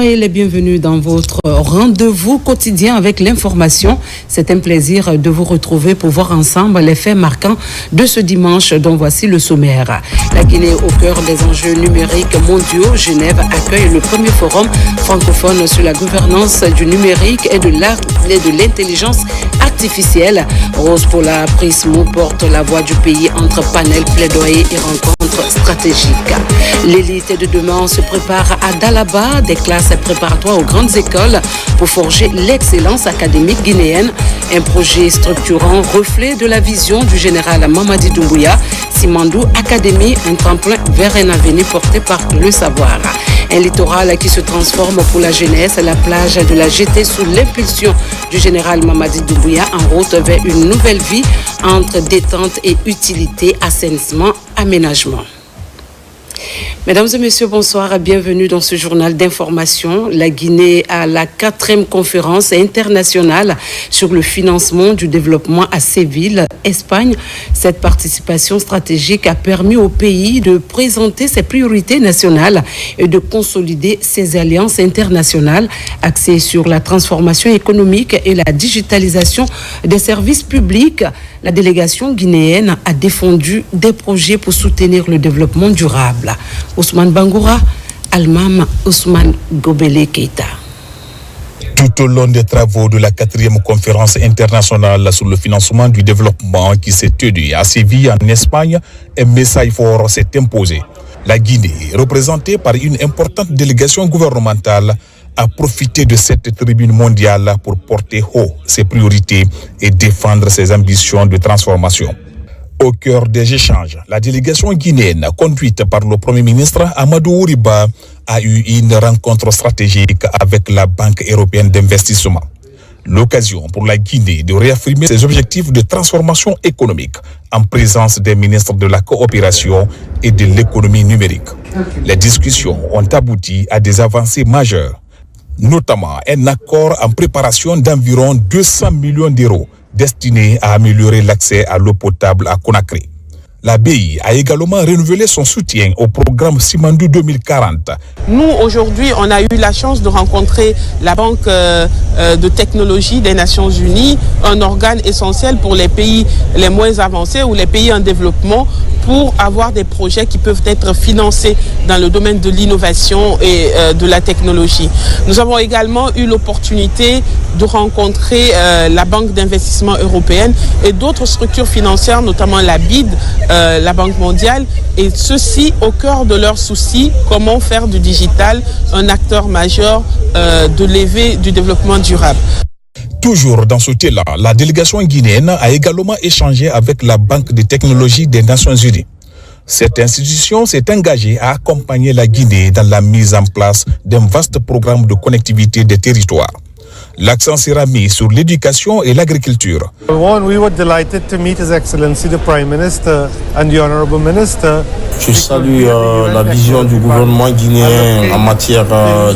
Soyez les bienvenus dans votre rendez-vous quotidien avec l'information. C'est un plaisir de vous retrouver pour voir ensemble les faits marquants de ce dimanche dont voici le sommaire. La Guinée au cœur des enjeux numériques mondiaux. Genève accueille le premier forum francophone sur la gouvernance du numérique et de l'intelligence artificielle. Rose Pola Prismo porte la voix du pays entre panel, plaidoyer et rencontres stratégiques. L'élite de demain se prépare à Dalaba, des classes préparatoires aux grandes écoles pour forger l'excellence académique guinéenne. Un projet structurant, reflet de la vision du général Mamadi Doumbouya. Simandou Academy, un tremplin vers un avenir porté par le savoir. Un littoral qui se transforme pour la jeunesse, la plage de la Jetée sous l'impulsion du général Mamadi Doumbouya en route vers une nouvelle vie entre détente et utilité, assainissement, aménagement. Mesdames et messieurs, bonsoir et bienvenue dans ce journal d'information. La Guinée a la 4e conférence internationale sur le financement du développement à Séville, Espagne. Cette participation stratégique a permis au pays de présenter ses priorités nationales et de consolider ses alliances internationales axées sur la transformation économique et la digitalisation des services publics. La délégation guinéenne a défendu des projets pour soutenir le développement durable. Ousmane Bangoura, Almam Ousmane Gobele Keita. Tout au long des travaux de la 4e conférence internationale sur le financement du développement qui s'est tenue à Séville en Espagne, un message fort s'est imposé. La Guinée, représentée par une importante délégation gouvernementale, a profité de cette tribune mondiale pour porter haut ses priorités et défendre ses ambitions de transformation. Au cœur des échanges, la délégation guinéenne, conduite par le Premier ministre Amadou Ouriba, a eu une rencontre stratégique avec la Banque européenne d'investissement. L'occasion pour la Guinée de réaffirmer ses objectifs de transformation économique en présence des ministres de la coopération et de l'économie numérique. Les discussions ont abouti à des avancées majeures, notamment un accord en préparation d'environ 200 millions d'euros destiné à améliorer l'accès à l'eau potable à Conakry. La BI a également renouvelé son soutien au programme Simandou 2040. Nous, aujourd'hui, on a eu la chance de rencontrer la Banque de technologie des Nations Unies, un organe essentiel pour les pays les moins avancés ou les pays en développement, pour avoir des projets qui peuvent être financés dans le domaine de l'innovation et de la technologie. Nous avons également eu l'opportunité de rencontrer la Banque d'investissement européenne et d'autres structures financières, notamment la BID, la Banque mondiale, et ceci au cœur de leurs soucis, comment faire du digital un acteur majeur de levée du développement durable. Toujours dans ce thé-là, la délégation guinéenne a également échangé avec la Banque de technologie des Nations Unies. Cette institution s'est engagée à accompagner la Guinée dans la mise en place d'un vaste programme de connectivité des territoires. L'accent sera mis sur l'éducation et l'agriculture. We were delighted to meet His Excellency the Prime Minister and the Honorable Minister. Je salue la vision du gouvernement guinéen en matière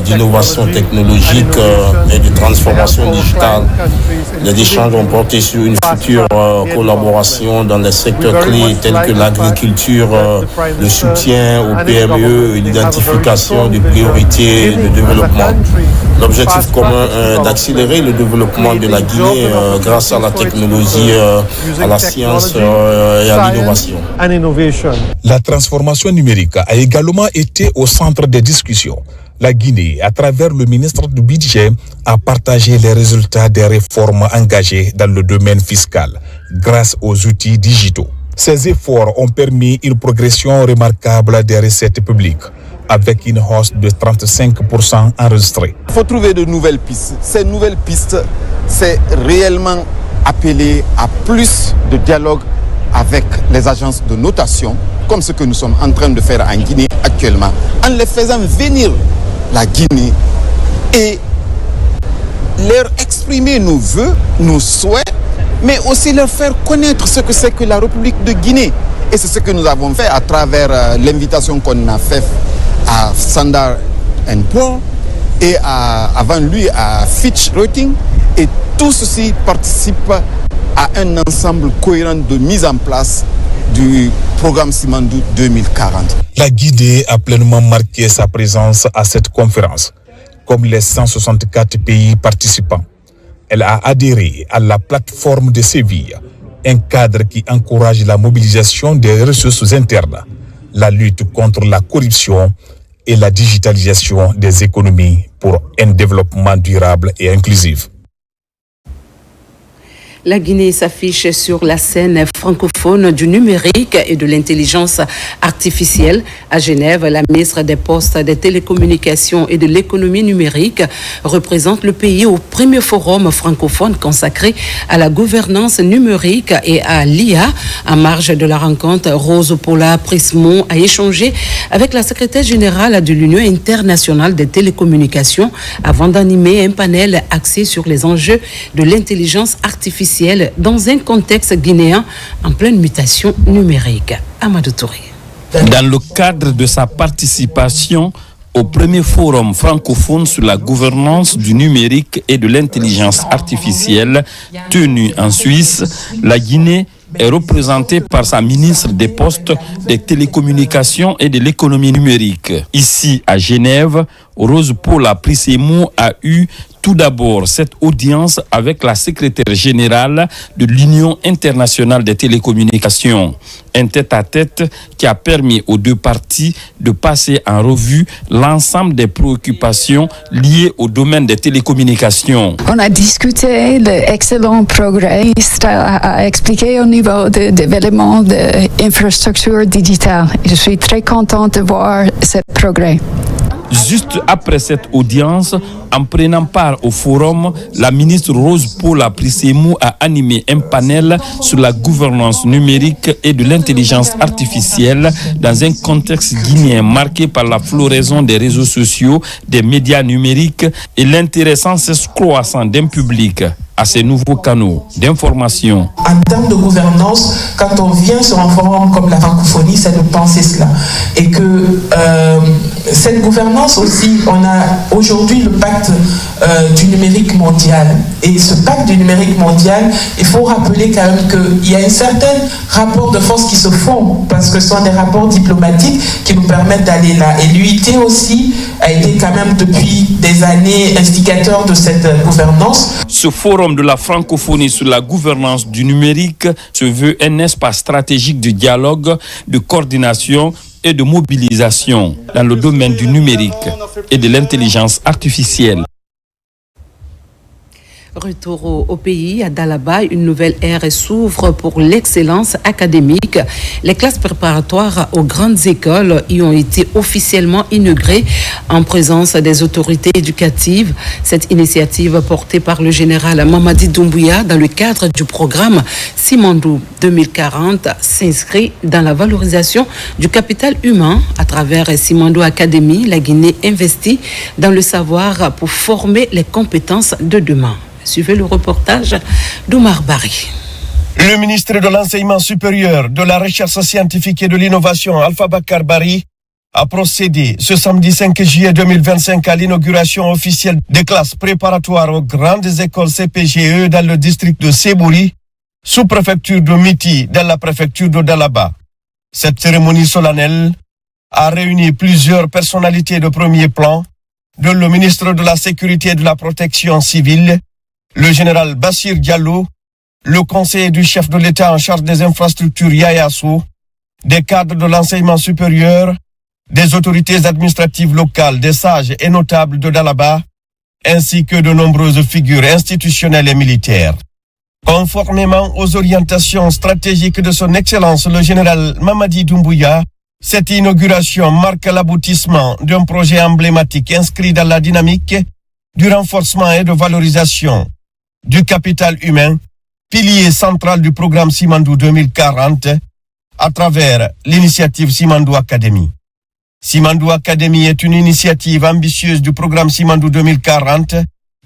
d'innovation technologique et de transformation digitale. Les échanges ont porté sur une future collaboration dans les secteurs clés tels que l'agriculture, le soutien aux PME et l'identification des priorités de développement. L'objectif commun est d'accélérer le développement de la Guinée grâce à la technologie, à la science et à l'innovation. La transformation numérique a également été au centre des discussions. La Guinée, à travers le ministre du Budget, a partagé les résultats des réformes engagées dans le domaine fiscal grâce aux outils digitaux. Ces efforts ont permis une progression remarquable des recettes publiques, avec une hausse de 35% enregistrée. Il faut trouver de nouvelles pistes. Ces nouvelles pistes, c'est réellement appeler à plus de dialogue avec les agences de notation, comme ce que nous sommes en train de faire en Guinée actuellement, en les faisant venir la Guinée et leur exprimer nos vœux, nos souhaits, mais aussi leur faire connaître ce que c'est que la République de Guinée. Et c'est ce que nous avons fait à travers l'invitation qu'on a faite à Standard & Poor's et avant lui à Fitch Ratings. Et tout ceci participe à un ensemble cohérent de mise en place du programme Simandou 2040. La Guinée a pleinement marqué sa présence à cette conférence. comme les 164 pays participants. Elle a adhéré à la plateforme de Séville, un cadre qui encourage la mobilisation des ressources internes, la lutte contre la corruption et la digitalisation des économies pour un développement durable et inclusif. La Guinée s'affiche sur la scène francophone du numérique et de l'intelligence artificielle. À Genève, la ministre des Postes, des Télécommunications et de l'économie numérique représente le pays au premier forum francophone consacré à la gouvernance numérique et à l'IA. En marge de la rencontre, Rose Paula Prismon a échangé avec la secrétaire générale de l'Union internationale des télécommunications avant d'animer un panel axé sur les enjeux de l'intelligence artificielle dans un contexte guinéen en pleine mutation numérique. Amadou Touré. Dans le cadre de sa participation au premier forum francophone sur la gouvernance du numérique et de l'intelligence artificielle tenu en Suisse, la Guinée est représentée par sa ministre des Postes, des Télécommunications et de l'économie numérique. Ici, à Genève, Rose Paula Prismon a eu tout d'abord cette audience avec la secrétaire générale de l'Union internationale des télécommunications. Un tête-à-tête qui a permis aux deux parties de passer en revue l'ensemble des préoccupations liées au domaine des télécommunications. On a discuté l'excellent progrès à expliquer au niveau du développement de l'infrastructure digitale. Je suis très contente de voir ce progrès. Juste après cette audience, en prenant part au forum, la ministre Rose Paula Prismon a animé un panel sur la gouvernance numérique et de l'intelligence artificielle dans un contexte guinéen marqué par la floraison des réseaux sociaux, des médias numériques et l'intérêt sans cesse croissant d'un public à ces nouveaux canaux d'information. En termes de gouvernance, quand on vient sur un forum comme la francophonie, c'est de penser cela. Et que cette gouvernance aussi, on a aujourd'hui le pacte du numérique mondial. Et ce pacte du numérique mondial, il faut rappeler quand même qu'il y a un certain rapport de force qui se font, parce que ce sont des rapports diplomatiques qui nous permettent d'aller là. Et l'UIT aussi a été quand même depuis des années instigateur de cette gouvernance. Ce forum de la francophonie sur la gouvernance du numérique se veut un espace stratégique de dialogue, de coordination et de mobilisation dans le domaine du numérique et de l'intelligence artificielle. Retour au pays, à Dalaba, une nouvelle ère s'ouvre pour l'excellence académique. Les classes préparatoires aux grandes écoles y ont été officiellement inaugurées en présence des autorités éducatives. Cette initiative portée par le général Mamadi Doumbouya dans le cadre du programme Simandou 2040 s'inscrit dans la valorisation du capital humain. À travers Simandou Academy, la Guinée investit dans le savoir pour former les compétences de demain. Suivez le reportage d'Oumar Bari. Le ministre de l'Enseignement supérieur, de la Recherche scientifique et de l'Innovation, Alpha Bakar Bari, a procédé ce samedi 5 juillet 2025 à l'inauguration officielle des classes préparatoires aux grandes écoles CPGE dans le district de Sebouri, sous-préfecture de Miti, dans la préfecture de Dalaba. Cette cérémonie solennelle a réuni plusieurs personnalités de premier plan, dont le ministre de la Sécurité et de la Protection civile, le général Bassir Diallo, le conseiller du chef de l'État en charge des infrastructures Yaya Sow, des cadres de l'enseignement supérieur, des autorités administratives locales, des sages et notables de Dalaba, ainsi que de nombreuses figures institutionnelles et militaires. Conformément aux orientations stratégiques de son Excellence le général Mamadi Doumbouya, cette inauguration marque l'aboutissement d'un projet emblématique inscrit dans la dynamique du renforcement et de valorisation du capital humain, pilier central du programme Simandou 2040, à travers l'initiative Simandou Academy. Simandou Academy est une initiative ambitieuse du programme Simandou 2040,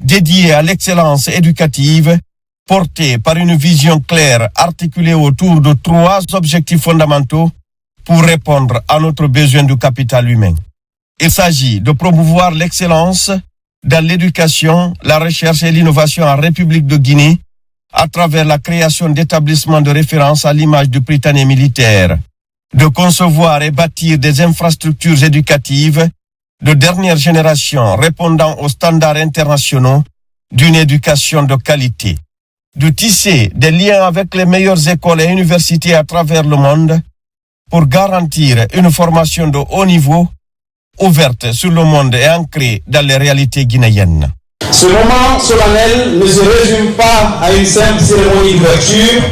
dédiée à l'excellence éducative, portée par une vision claire articulée autour de 3 objectifs fondamentaux pour répondre à notre besoin du capital humain. Il s'agit de promouvoir l'excellence dans l'éducation, la recherche et l'innovation en République de Guinée à travers la création d'établissements de référence à l'image du Britannique militaire, de concevoir et bâtir des infrastructures éducatives de dernière génération répondant aux standards internationaux d'une éducation de qualité, de tisser des liens avec les meilleures écoles et universités à travers le monde pour garantir une formation de haut niveau, ouverte sur le monde et ancrée dans les réalités guinéennes. Ce moment solennel ne se résume pas à une simple cérémonie d'ouverture,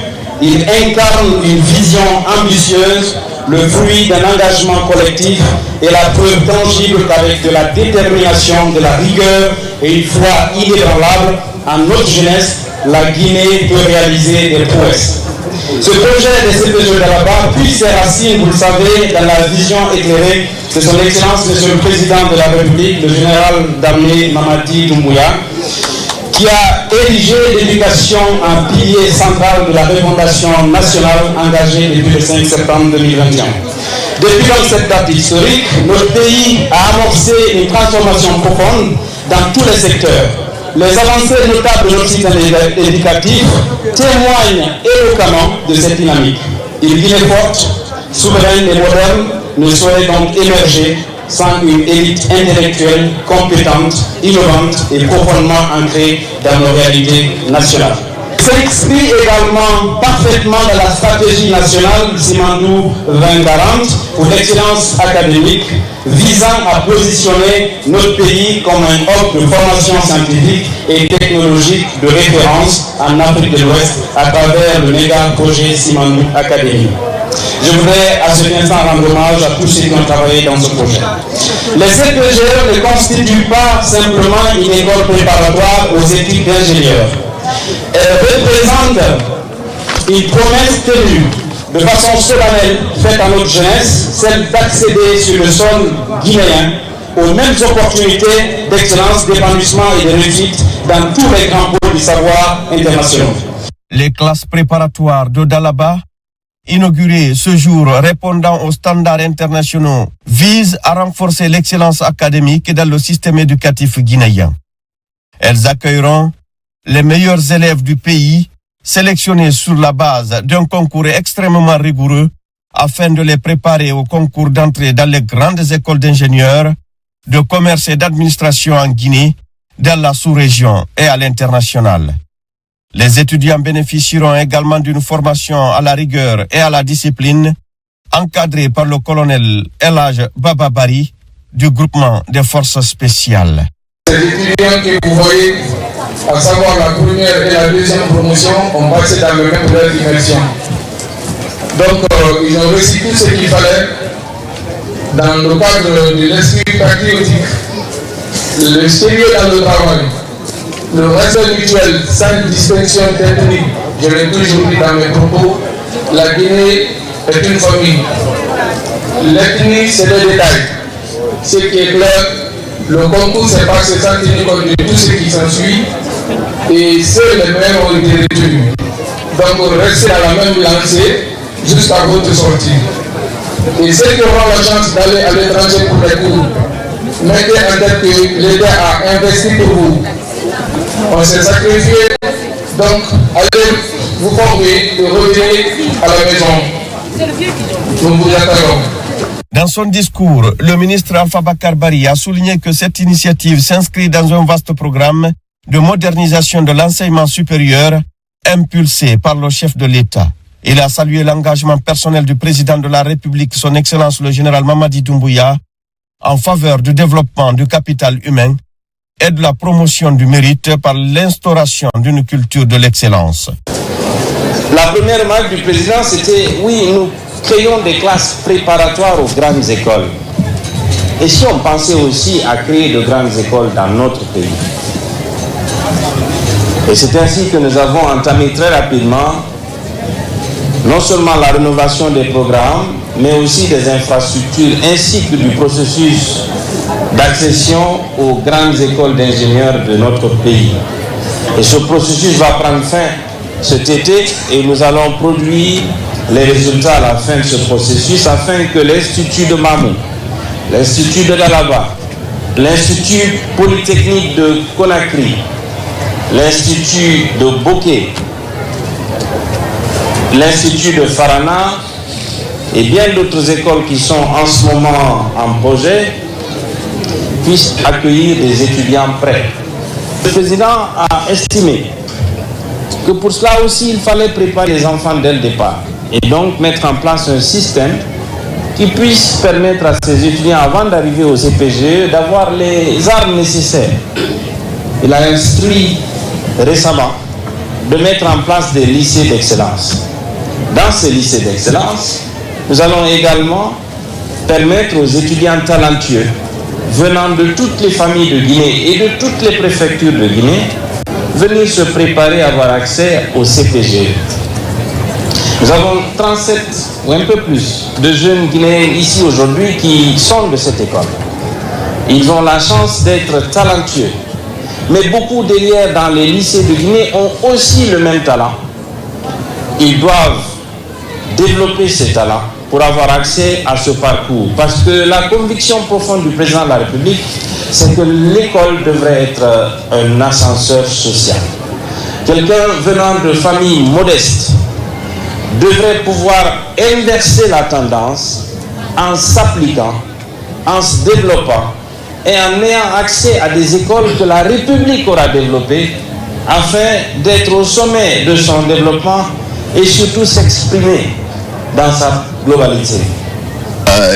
il incarne une vision ambitieuse, le fruit d'un engagement collectif et la preuve tangible qu'avec de la détermination, de la rigueur et une foi inébranlable en notre jeunesse, la Guinée peut réaliser des prouesses. Ce projet des CPG de là-bas puise ses racines, vous le savez, dans la vision éclairée de son Excellence, Monsieur le Président de la République, le général d'armée Mamadi Doumbouya, qui a érigé l'éducation en pilier central de la refondation nationale engagée depuis le 5 septembre 2021. Depuis donc cette date historique, notre pays a amorcé une transformation profonde dans tous les secteurs. Les avancées notables de notre système éducatif témoignent éloquemment de cette dynamique. Une Guinée forte, souveraine et moderne ne saurait donc émerger sans une élite intellectuelle, compétente, innovante et profondément ancrée dans nos réalités nationales. S'inscrit également parfaitement dans la stratégie nationale Simandou 2040 pour l'excellence académique, visant à positionner notre pays comme un hub de formation scientifique et technologique de référence en Afrique de l'Ouest à travers le méga projet Simandou Academy. Je voudrais à cet instant rendre hommage à tous ceux qui ont travaillé dans ce projet. Les CPGE ne constituent pas simplement une école préparatoire aux études d'ingénieurs. Elle représente une promesse tenue de façon solennelle faite à notre jeunesse, celle d'accéder sur le sol guinéen aux mêmes opportunités d'excellence, d'épanouissement et de réussite dans tous les grands pôles du savoir internationaux. Les classes préparatoires de Dalaba, inaugurées ce jour répondant aux standards internationaux, visent à renforcer l'excellence académique dans le système éducatif guinéen. Elles accueilleront les meilleurs élèves du pays, sélectionnés sur la base d'un concours extrêmement rigoureux afin de les préparer au concours d'entrée dans les grandes écoles d'ingénieurs, de commerce et d'administration en Guinée, dans la sous-région et à l'international. Les étudiants bénéficieront également d'une formation à la rigueur et à la discipline, encadrée par le colonel Elhaj Bababari du groupement des forces spéciales. Les étudiants que vous voyez, à savoir la première et la deuxième promotion, ont passé dans le même modèle d'immersion. Donc, ils ont reçu tout ce qu'il fallait dans le cadre de l'esprit patriotique, le sérieux dans le travail, le respect mutuel sans distinction technique. Je l'ai toujours dit dans mes propos, la Guinée est une famille. L'ethnie, c'est le détail. Ce qui est clair, le concours, c'est pas se sentir compte de tout ce qui s'ensuit. Et seuls les meilleurs ont été retenus. Donc restez à la même lancée jusqu'à votre sortie. Et ceux qui auront la chance d'aller à l'étranger pour les cours, mettez en tête que l'État a investi pour vous. On s'est sacrifié, donc allez vous former et revenez à la maison. Nous vous attendons. Dans son discours, le ministre Alpha Bakar Bari a souligné que cette initiative s'inscrit dans un vaste programme de modernisation de l'enseignement supérieur impulsé par le chef de l'État. Il a salué l'engagement personnel du président de la République, son Excellence le général Mamadi Doumbouya, en faveur du développement du capital humain et de la promotion du mérite par l'instauration d'une culture de l'excellence. La première marque du président, c'était, oui, nous créons des classes préparatoires aux grandes écoles. Et si on pensait aussi à créer de grandes écoles dans notre pays? Et c'est ainsi que nous avons entamé très rapidement non seulement la rénovation des programmes, mais aussi des infrastructures ainsi que du processus d'accession aux grandes écoles d'ingénieurs de notre pays. Et ce processus va prendre fin cet été et nous allons produire les résultats à la fin de ce processus afin que l'Institut de Mamou, l'Institut de Dalaba, l'Institut Polytechnique de Conakry, l'Institut de Bokeh, l'Institut de Farana et bien d'autres écoles qui sont en ce moment en projet puisse accueillir des étudiants prêts. Le président a estimé que pour cela aussi, il fallait préparer les enfants dès le départ et donc mettre en place un système qui puisse permettre à ces étudiants, avant d'arriver au CPGE, d'avoir les armes nécessaires. Il a instruit récemment de mettre en place des lycées d'excellence. Dans ces lycées d'excellence, nous allons également permettre aux étudiants talentueux venant de toutes les familles de Guinée et de toutes les préfectures de Guinée venir se préparer à avoir accès au CPGE. Nous avons 37 ou un peu plus de jeunes Guinéens ici aujourd'hui qui sont de cette école. Ils ont la chance d'être talentueux. Mais beaucoup d'élèves dans les lycées de Guinée ont aussi le même talent. Ils doivent développer ces talents pour avoir accès à ce parcours. Parce que la conviction profonde du président de la République, c'est que l'école devrait être un ascenseur social. Quelqu'un venant de familles modestes devrait pouvoir inverser la tendance en s'appliquant, en se développant et en ayant accès à des écoles que la République aura développées afin d'être au sommet de son développement et surtout s'exprimer dans sa globalité.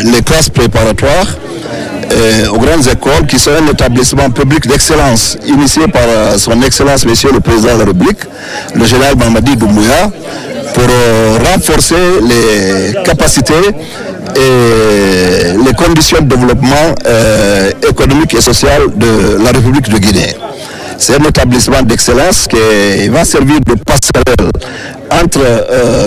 Les classes préparatoires aux grandes écoles qui sont un établissement public d'excellence initié par son Excellence Monsieur le Président de la République, le général Mamadi Doumbouya, pour renforcer les capacités et les conditions de développement économique et social de la République de Guinée. C'est un établissement d'excellence qui va servir de passerelle entre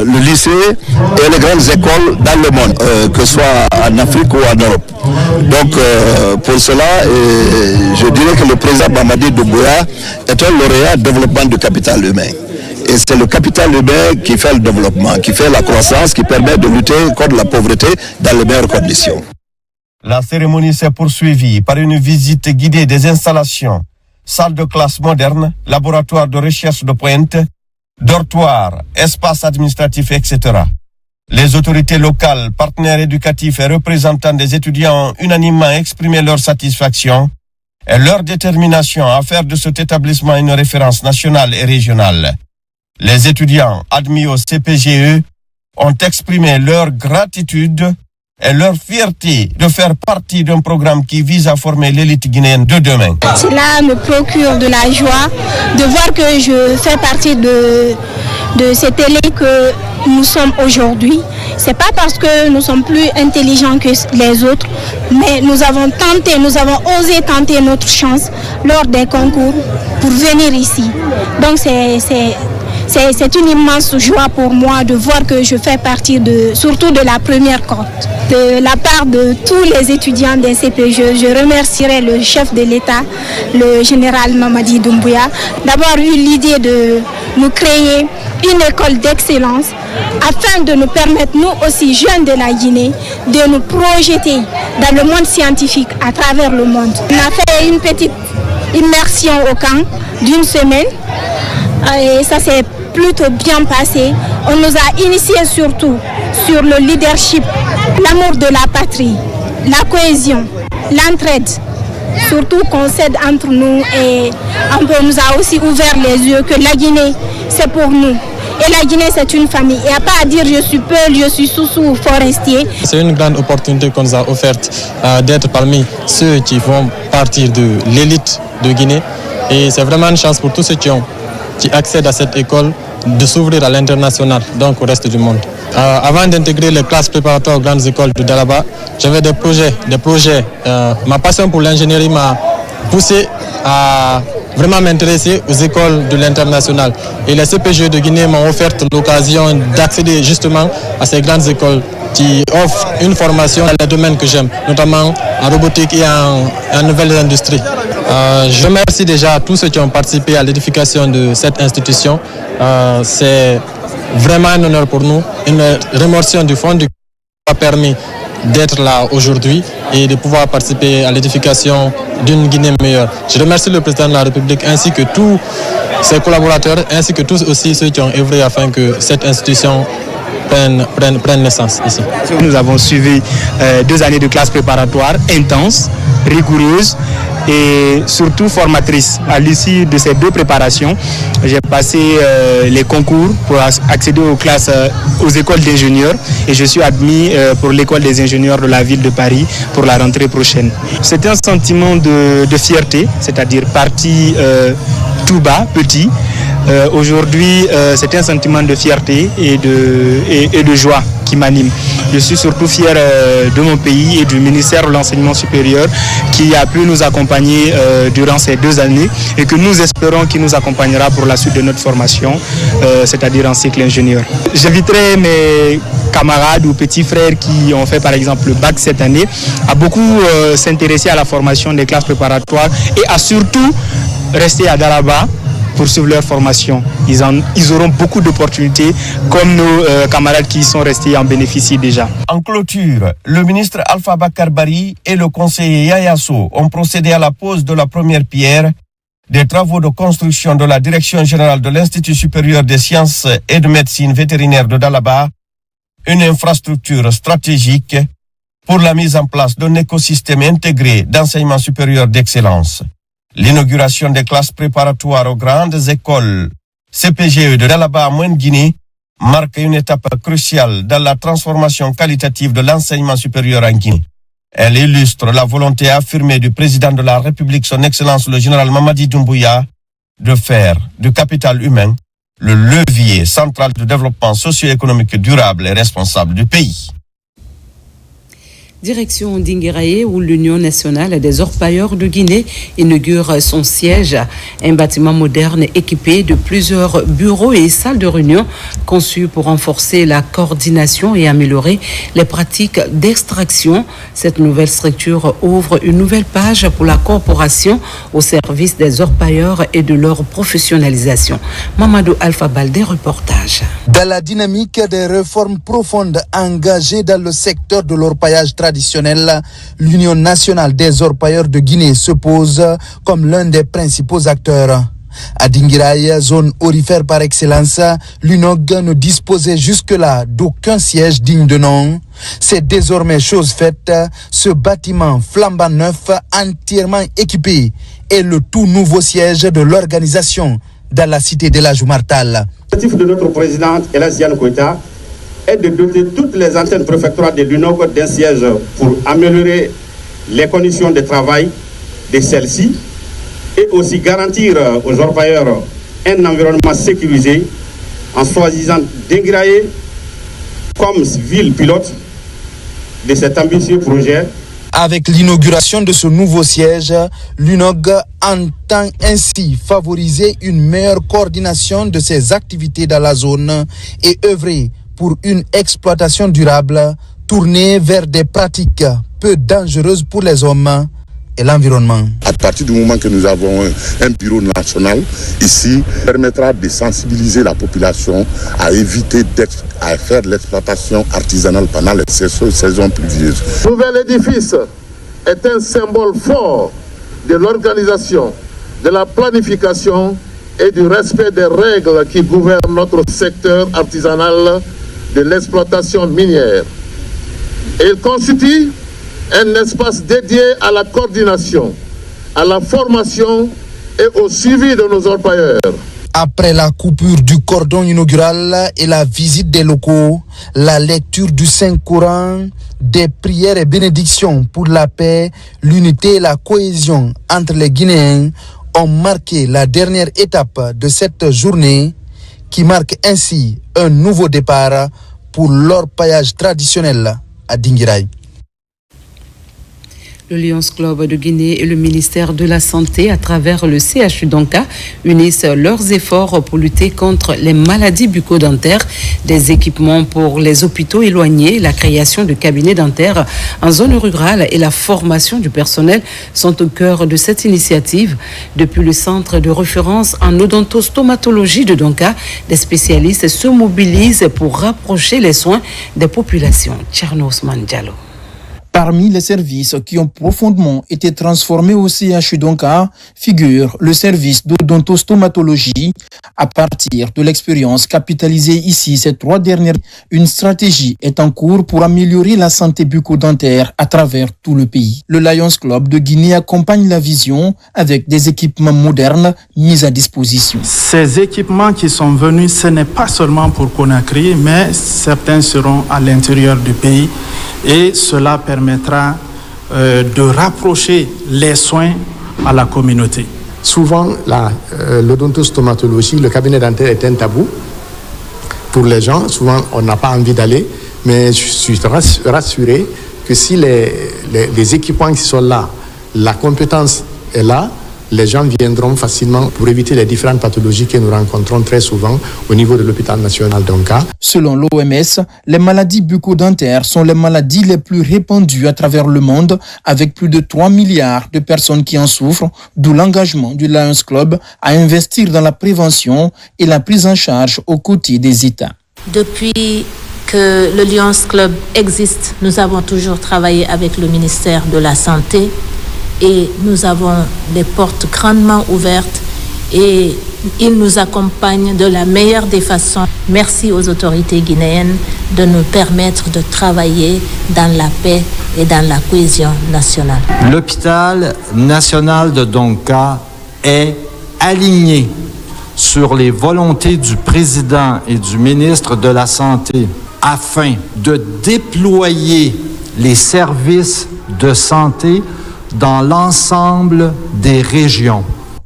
le lycée et les grandes écoles dans le monde, que ce soit en Afrique ou en Europe. Donc pour cela, je dirais que le président Mamadi Doumbouya est un lauréat de développement du capital humain. Et c'est le capital humain qui fait le développement, qui fait la croissance, qui permet de lutter contre la pauvreté dans les meilleures conditions. La cérémonie s'est poursuivie par une visite guidée des installations, salles de classe modernes, laboratoires de recherche de pointe, dortoirs, espaces administratifs, etc. Les autorités locales, partenaires éducatifs et représentants des étudiants ont unanimement exprimé leur satisfaction et leur détermination à faire de cet établissement une référence nationale et régionale. Les étudiants admis au CPGE ont exprimé leur gratitude et leur fierté de faire partie d'un programme qui vise à former l'élite guinéenne de demain. Cela me procure de la joie de voir que je fais partie de cette élite que nous sommes aujourd'hui. C'est pas parce que nous sommes plus intelligents que les autres, mais nous avons osé tenter notre chance lors des concours pour venir ici. Donc c'est une immense joie pour moi de voir que je fais partie surtout de la première cohorte. De la part de tous les étudiants des CPGE, je remercierai le chef de l'État, le général Mamadi Doumbouya, d'avoir eu l'idée de nous créer une école d'excellence afin de nous permettre, nous aussi jeunes de la Guinée, de nous projeter dans le monde scientifique à travers le monde. On a fait une petite immersion au camp d'une semaine et ça s'est plutôt bien passé. On nous a initiés surtout sur le leadership, l'amour de la patrie, la cohésion, l'entraide, surtout qu'on s'aide entre nous et on nous a aussi ouvert les yeux que la Guinée, c'est pour nous. Et la Guinée, c'est une famille. Il n'y a pas à dire je suis Peul, je suis Soussou, forestier. C'est une grande opportunité qu'on nous a offerte d'être parmi ceux qui font partie de l'élite de Guinée. Et c'est vraiment une chance pour tous ceux qui accèdent à cette école de s'ouvrir à l'international, donc au reste du monde. Avant d'intégrer les classes préparatoires aux grandes écoles de Dalaba, j'avais des projets. Ma passion pour l'ingénierie m'a poussé à vraiment m'intéresser aux écoles de l'international. Et les CPGE de Guinée m'ont offert l'occasion d'accéder justement à ces grandes écoles qui offrent une formation dans les domaines que j'aime, notamment en robotique et en nouvelles industries. Je remercie déjà tous ceux qui ont participé à l'édification de cette institution. C'est vraiment un honneur pour nous, une remerciement du fond du cœur qui m'a permis d'être là aujourd'hui et de pouvoir participer à l'édification d'une Guinée meilleure. Je remercie le président de la République ainsi que tous ses collaborateurs, ainsi que tous aussi ceux qui ont œuvré afin que cette institution prenne naissance ici. Nous avons suivi 2 années de classe préparatoire intense, rigoureuse, et surtout formatrice. À l'issue de ces 2 préparations, j'ai passé les concours pour accéder aux classes, aux écoles d'ingénieurs et je suis admis pour l'école des ingénieurs de la ville de Paris pour la rentrée prochaine. C'est un sentiment de fierté, c'est-à-dire parti tout bas, petit. Aujourd'hui, c'est un sentiment de fierté et de joie qui m'anime. Je suis surtout fier de mon pays et du ministère de l'Enseignement supérieur qui a pu nous accompagner durant ces 2 années et que nous espérons qu'il nous accompagnera pour la suite de notre formation, c'est-à-dire en cycle ingénieur. J'inviterai mes camarades ou petits frères qui ont fait par exemple le bac cette année à beaucoup s'intéresser à la formation des classes préparatoires et à surtout rester à Dalaba pour suivre leur formation. Ils auront beaucoup d'opportunités comme nos camarades qui y sont restés en bénéficient déjà. En clôture, le ministre Alpha Bakar Bari et le conseiller Yaya Sow ont procédé à la pose de la première pierre des travaux de construction de la direction générale de l'Institut supérieur des sciences et de médecine vétérinaire de Dalaba, une infrastructure stratégique pour la mise en place d'un écosystème intégré d'enseignement supérieur d'excellence. L'inauguration des classes préparatoires aux grandes écoles CPGE de Dalaba à Moine-Guinée marque une étape cruciale dans la transformation qualitative de l'enseignement supérieur en Guinée. Elle illustre la volonté affirmée du président de la République, son Excellence le général Mamadi Doumbouya, de faire du capital humain le levier central du développement socio-économique durable et responsable du pays. Direction d'Inguiraye où l'Union nationale des orpailleurs de Guinée inaugure son siège, un bâtiment moderne équipé de plusieurs bureaux et salles de réunion conçus pour renforcer la coordination et améliorer les pratiques d'extraction. Cette nouvelle structure ouvre une nouvelle page pour la corporation au service des orpailleurs et de leur professionnalisation. Mamadou Alpha Baldé, reportage. Dans la dynamique des réformes profondes engagées dans le secteur de l'orpaillage traditionnel, l'Union nationale des orpailleurs de Guinée se pose comme l'un des principaux acteurs. À Dinguiraye, zone aurifère par excellence, l'UNOG ne disposait jusque-là d'aucun siège digne de nom. C'est désormais chose faite. Ce bâtiment flambant neuf, entièrement équipé, est le tout nouveau siège de l'organisation dans la cité de la Joumartal. L'objectif de notre présidente Elasiane Koïta est de doter toutes les antennes préfectorales de l'UNOG d'un siège pour améliorer les conditions de travail de celles-ci et aussi garantir aux orpailleurs un environnement sécurisé en choisissant Dinguiraye comme ville pilote de cet ambitieux projet. Avec l'inauguration de ce nouveau siège, l'UNOG entend ainsi favoriser une meilleure coordination de ses activités dans la zone et œuvrer pour une exploitation durable tournée vers des pratiques peu dangereuses pour les hommes et l'environnement. À partir du moment que nous avons un bureau national ici, permettra de sensibiliser la population à éviter à faire l'exploitation artisanale pendant les saisons pluvieuses. Le nouvel édifice est un symbole fort de l'organisation, de la planification et du respect des règles qui gouvernent notre secteur artisanal de l'exploitation minière. Il constitue un espace dédié à la coordination, à la formation et au suivi de nos orpailleurs. Après la coupure du cordon inaugural et la visite des locaux, la lecture du Saint-Coran, des prières et bénédictions pour la paix, l'unité et la cohésion entre les Guinéens ont marqué la dernière étape de cette journée qui marque ainsi un nouveau départ pour l'orpaillage traditionnel à Dinguiraye. Le Lions Club de Guinée et le ministère de la Santé, à travers le CHU Donka, unissent leurs efforts pour lutter contre les maladies bucco-dentaires, des équipements pour les hôpitaux éloignés, la création de cabinets dentaires en zone rurale et la formation du personnel sont au cœur de cette initiative. Depuis le centre de référence en odontostomatologie de Donka, des spécialistes se mobilisent pour rapprocher les soins des populations. Tcherno Ousmane Diallo. Parmi les services qui ont profondément été transformés au CHU Donka figure le service d'odontostomatologie. À partir de l'expérience capitalisée ici ces 3 dernières années, une stratégie est en cours pour améliorer la santé bucco-dentaire à travers tout le pays. Le Lions Club de Guinée accompagne la vision avec des équipements modernes mis à disposition. Ces équipements qui sont venus, ce n'est pas seulement pour Conakry, mais certains seront à l'intérieur du pays et cela permettra de rapprocher les soins à la communauté. Souvent, l'odontostomatologie, le cabinet dentaire est un tabou pour les gens. Souvent, on n'a pas envie d'aller, mais je suis rassuré que si les équipements qui sont là, la compétence est là, les gens viendront facilement pour éviter les différentes pathologies que nous rencontrons très souvent au niveau de l'hôpital national d'Onka. Selon l'OMS, les maladies bucco-dentaires sont les maladies les plus répandues à travers le monde, avec plus de 3 milliards de personnes qui en souffrent, d'où l'engagement du Lions Club à investir dans la prévention et la prise en charge aux côtés des États. Depuis que le Lions Club existe, nous avons toujours travaillé avec le ministère de la Santé et nous avons les portes grandement ouvertes et ils nous accompagnent de la meilleure des façons. Merci aux autorités guinéennes de nous permettre de travailler dans la paix et dans la cohésion nationale. L'hôpital national de Donka est aligné sur les volontés du président et du ministre de la Santé afin de déployer les services de santé dans l'ensemble des régions.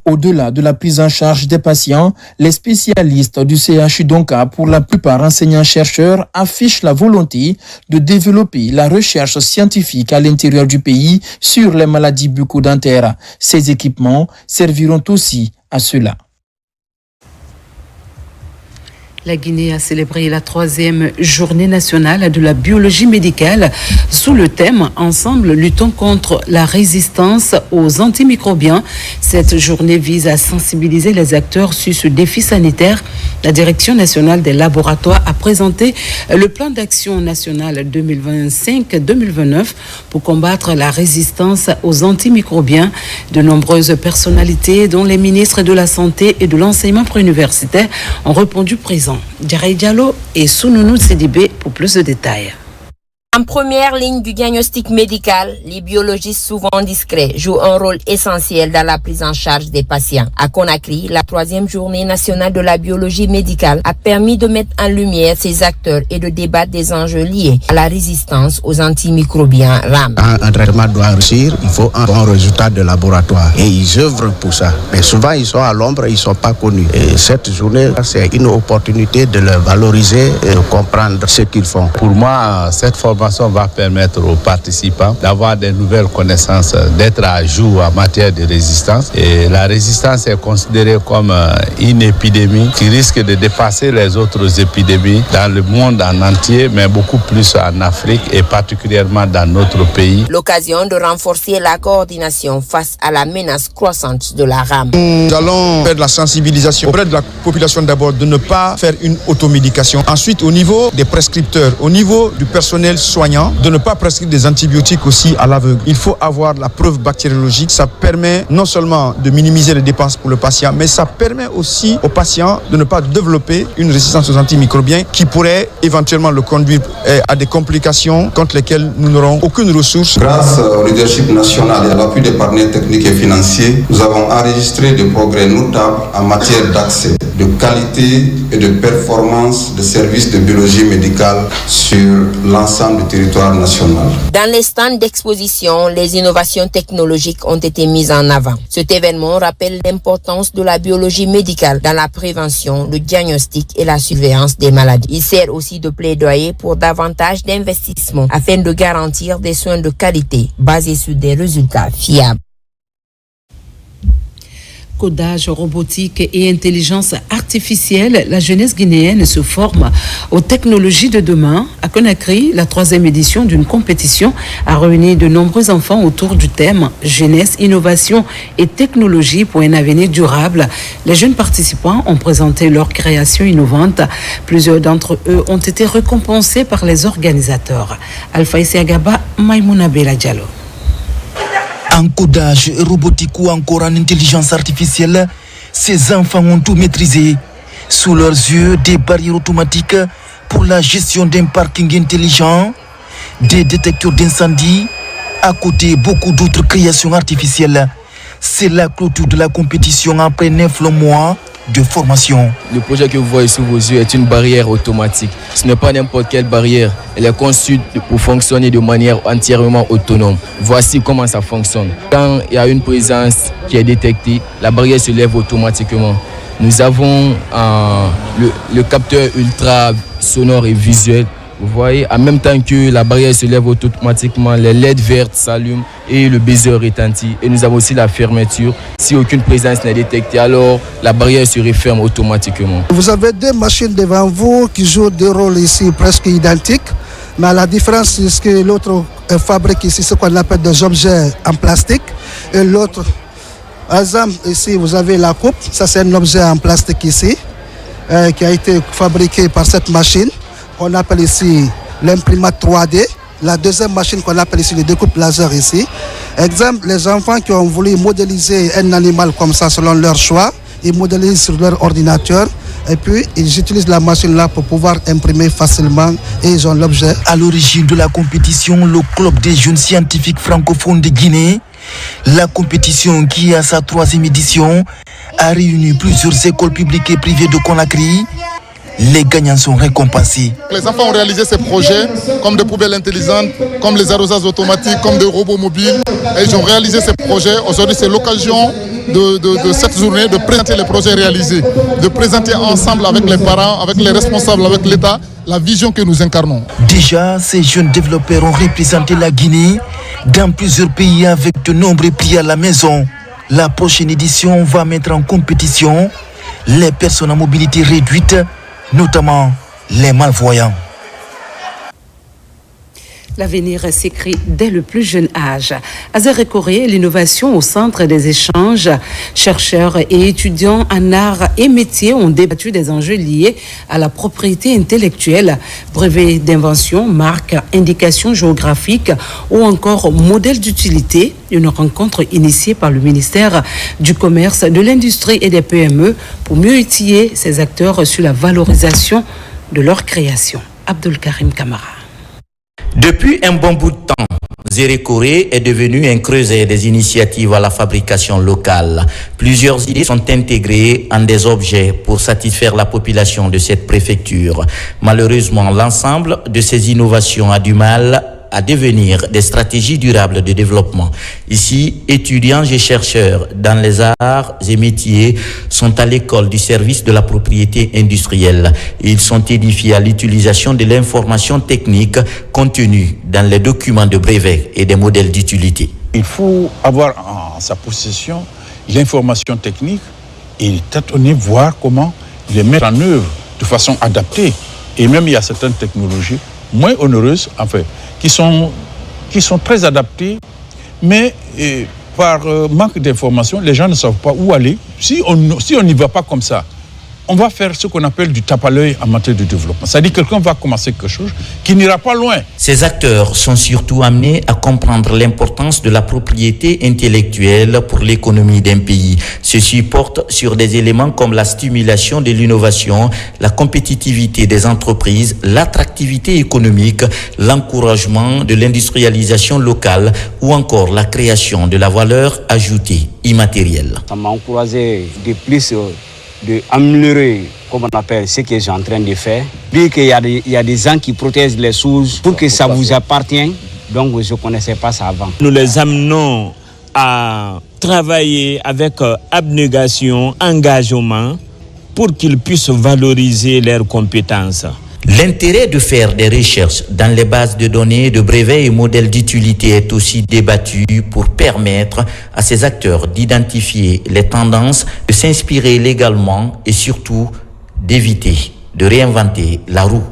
Au-delà de la prise en charge des patients, les spécialistes du CHU Donka, pour la plupart enseignants-chercheurs, affichent la volonté de développer la recherche scientifique à l'intérieur du pays sur les maladies bucco-dentaires. Ces équipements serviront aussi à cela. La Guinée a célébré la 3e journée nationale de la biologie médicale sous le thème « Ensemble, luttons contre la résistance aux antimicrobiens ». Cette journée vise à sensibiliser les acteurs sur ce défi sanitaire. La Direction nationale des laboratoires a présenté le plan d'action national 2025-2029 pour combattre la résistance aux antimicrobiens. De nombreuses personnalités, dont les ministres de la Santé et de l'enseignement préuniversitaire, ont répondu présent. Djaray Diallo et Sounonou Sidibé pour plus de détails. En première ligne du diagnostic médical, les biologistes souvent discrets jouent un rôle essentiel dans la prise en charge des patients. À Conakry, la 3e journée nationale de la biologie médicale a permis de mettre en lumière ces acteurs et de débattre des enjeux liés à la résistance aux antimicrobiens RAM. Un traitement doit réussir, il faut un bon résultat de laboratoire et ils œuvrent pour ça. Mais souvent ils sont à l'ombre, ils ne sont pas connus. Et cette journée, c'est une opportunité de les valoriser et de comprendre ce qu'ils font. Pour moi, cette formation va permettre aux participants d'avoir des nouvelles connaissances, d'être à jour en matière de résistance. Et la résistance est considérée comme une épidémie qui risque de dépasser les autres épidémies dans le monde en entier, mais beaucoup plus en Afrique et particulièrement dans notre pays. L'occasion de renforcer la coordination face à la menace croissante de la RAM. Nous allons faire de la sensibilisation auprès de la population d'abord, de ne pas faire une automédication. Ensuite, au niveau des prescripteurs, au niveau du personnel soignant, de ne pas prescrire des antibiotiques aussi à l'aveugle. Il faut avoir la preuve bactériologique. Ça permet non seulement de minimiser les dépenses pour le patient, mais ça permet aussi au patient de ne pas développer une résistance aux antimicrobiens qui pourrait éventuellement le conduire à des complications contre lesquelles nous n'aurons aucune ressource. Grâce au leadership national et à l'appui des partenaires techniques et financiers, nous avons enregistré des progrès notables en matière d'accès, de qualité et de performance des services de biologie médicale sur l'ensemble du territoire national. Dans les stands d'exposition, les innovations technologiques ont été mises en avant. Cet événement rappelle l'importance de la biologie médicale dans la prévention, le diagnostic et la surveillance des maladies. Il sert aussi de plaidoyer pour davantage d'investissements afin de garantir des soins de qualité basés sur des résultats fiables. codage robotique et intelligence artificielle, la jeunesse guinéenne se forme aux technologies de demain. À Conakry, la 3e édition d'une compétition a réuni de nombreux enfants autour du thème jeunesse, innovation et technologie pour un avenir durable. Les jeunes participants ont présenté leurs créations innovantes. Plusieurs d'entre eux ont été récompensés par les organisateurs. Alpha Isiagaba, Maïmouna Bela Diallo. En codage robotique ou encore en intelligence artificielle, ces enfants ont tout maîtrisé. Sous leurs yeux, des barrières automatiques pour la gestion d'un parking intelligent, des détecteurs d'incendie, à côté beaucoup d'autres créations artificielles. C'est la clôture de la compétition après 9 longs mois de formation. Le projet que vous voyez sous vos yeux est une barrière automatique. Ce n'est pas n'importe quelle barrière. Elle est conçue pour fonctionner de manière entièrement autonome. Voici comment ça fonctionne. Quand il y a une présence qui est détectée, la barrière se lève automatiquement. Nous avons le capteur ultra sonore et visuel. Vous voyez, en même temps que la barrière se lève automatiquement, les LED vertes s'allument et le buzzer retentit. Et nous avons aussi la fermeture. Si aucune présence n'est détectée, alors la barrière se referme automatiquement. Vous avez deux machines devant vous qui jouent deux rôles ici presque identiques. Mais la différence, c'est que l'autre fabrique ici ce qu'on appelle des objets en plastique. Et l'autre, par exemple, ici vous avez la coupe. Ça, c'est un objet en plastique ici qui a été fabriqué par cette machine. On appelle ici l'imprimante 3D. La deuxième machine qu'on appelle ici le découpe laser ici. Exemple, les enfants qui ont voulu modéliser un animal comme ça selon leur choix, ils modélisent sur leur ordinateur et puis ils utilisent la machine là pour pouvoir imprimer facilement et ils ont l'objet. À l'origine de la compétition, le club des jeunes scientifiques francophones de Guinée, la compétition qui à sa 3e édition a réuni plusieurs écoles publiques et privées de Conakry. Les gagnants sont récompensés. Les enfants ont réalisé ces projets comme des poubelles intelligentes, comme les arrosages automatiques, comme des robots mobiles. Et ils ont réalisé ces projets. Aujourd'hui, c'est l'occasion de cette journée de présenter les projets réalisés, de présenter ensemble avec les parents, avec les responsables, avec l'État, la vision que nous incarnons. Déjà, ces jeunes développeurs ont représenté la Guinée dans plusieurs pays avec de nombreux prix à la maison. La prochaine édition va mettre en compétition les personnes à mobilité réduite, notamment les malvoyants. L'avenir s'écrit dès le plus jeune âge. Azeré Corée, l'innovation au centre des échanges. Chercheurs et étudiants en arts et métiers ont débattu des enjeux liés à la propriété intellectuelle, brevets d'invention, marques, indications géographiques ou encore modèles d'utilité. Une rencontre initiée par le ministère du Commerce, de l'Industrie et des PME pour mieux outiller ces acteurs sur la valorisation de leur création. Abdul Karim Kamara. Depuis un bon bout de temps, Zéré Corée est devenu un creuset des initiatives à la fabrication locale. Plusieurs idées sont intégrées en des objets pour satisfaire la population de cette préfecture. Malheureusement, l'ensemble de ces innovations a du mal à devenir des stratégies durables de développement. Ici, étudiants et chercheurs dans les arts et métiers sont à l'école du service de la propriété industrielle. Ils sont édifiés à l'utilisation de l'information technique contenue dans les documents de brevets et des modèles d'utilité. Il faut avoir en sa possession l'information technique et tâtonner, voir comment les mettre en œuvre de façon adaptée. Et même il y a certaines technologies moins onéreuses, qui sont très adaptés, mais par manque d'information, les gens ne savent pas où aller. Si on n'y va pas comme ça, on va faire ce qu'on appelle du tape à l'œil en matière de développement. C'est-à-dire que quelqu'un va commencer quelque chose qui n'ira pas loin. Ces acteurs sont surtout amenés à comprendre l'importance de la propriété intellectuelle pour l'économie d'un pays. Ceci porte sur des éléments comme la stimulation de l'innovation, la compétitivité des entreprises, l'attractivité économique, l'encouragement de l'industrialisation locale ou encore la création de la valeur ajoutée immatérielle. Ça m'a encouragé de plus d'améliorer, comme on appelle, ce que je suis en train de faire. Dire qu'il y a des gens qui protègent les choses pour que ça vous appartienne. Donc, je ne connaissais pas ça avant. Nous les amenons à travailler avec abnégation, engagement, pour qu'ils puissent valoriser leurs compétences. L'intérêt de faire des recherches dans les bases de données, de brevets et modèles d'utilité est aussi débattu pour permettre à ces acteurs d'identifier les tendances, de s'inspirer légalement et surtout d'éviter de réinventer la roue.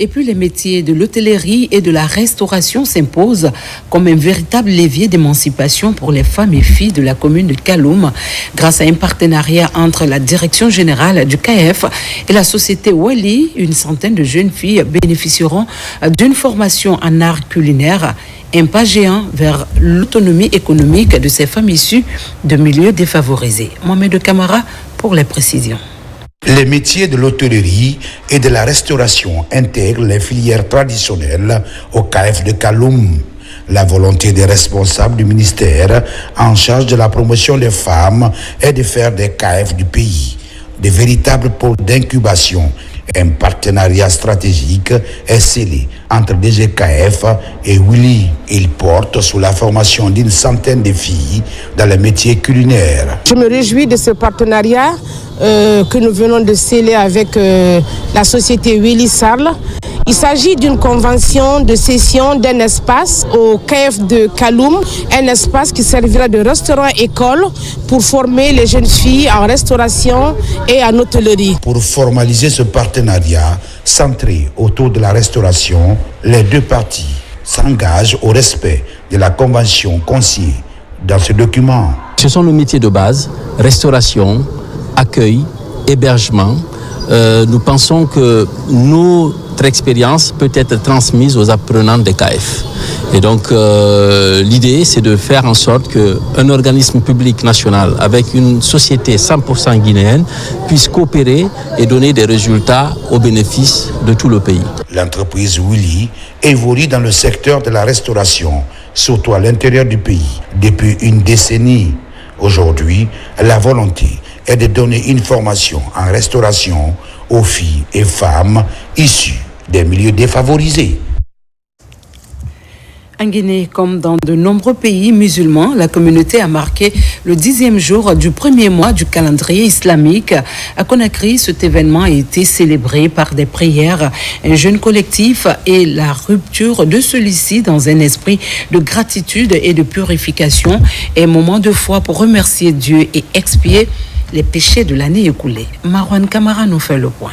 Et puis les métiers de l'hôtellerie et de la restauration s'imposent comme un véritable levier d'émancipation pour les femmes et filles de la commune de Kaloum grâce à un partenariat entre la direction générale du CAEF et la société Wali. Une centaine de jeunes filles bénéficieront d'une formation en art culinaire, un pas géant vers l'autonomie économique de ces femmes issues de milieux défavorisés. Mohamed Kamara pour les précisions. Les métiers de l'hôtellerie et de la restauration intègrent les filières traditionnelles au CAEF de Kaloum. La volonté des responsables du ministère en charge de la promotion des femmes est de faire des CAEF du pays de véritables pôles d'incubation. Un partenariat stratégique est scellé entre DGKF et Willy. Il porte sous la formation d'une centaine de filles dans les métiers culinaires. Je me réjouis de ce partenariat que nous venons de sceller avec la société Willy Sarl. Il s'agit d'une convention de cession d'un espace au CAEF de Kaloum, un espace qui servira de restaurant-école pour former les jeunes filles en restauration et en hôtellerie. Pour formaliser ce partenariat centré autour de la restauration, les deux parties s'engagent au respect de la convention consignée dans ce document. Ce sont nos métiers de base, restauration, accueil, hébergement. Nous pensons que notre expérience peut être transmise aux apprenants des CAEF. Et donc l'idée, c'est de faire en sorte qu'un organisme public national avec une société 100% guinéenne puisse coopérer et donner des résultats au bénéfice de tout le pays. L'entreprise Willy évolue dans le secteur de la restauration, surtout à l'intérieur du pays, depuis une décennie. Aujourd'hui, la volonté est de donner une formation en restauration aux filles et femmes issues des milieux défavorisés. En Guinée, comme dans de nombreux pays musulmans, la communauté a marqué le 10e jour du premier mois du calendrier islamique. À Conakry, cet événement a été célébré par des prières, un jeûne collectif et la rupture de celui-ci dans un esprit de gratitude et de purification, un moment de foi pour remercier Dieu et expier les péchés de l'année écoulée. Marwan Kamara nous fait le point.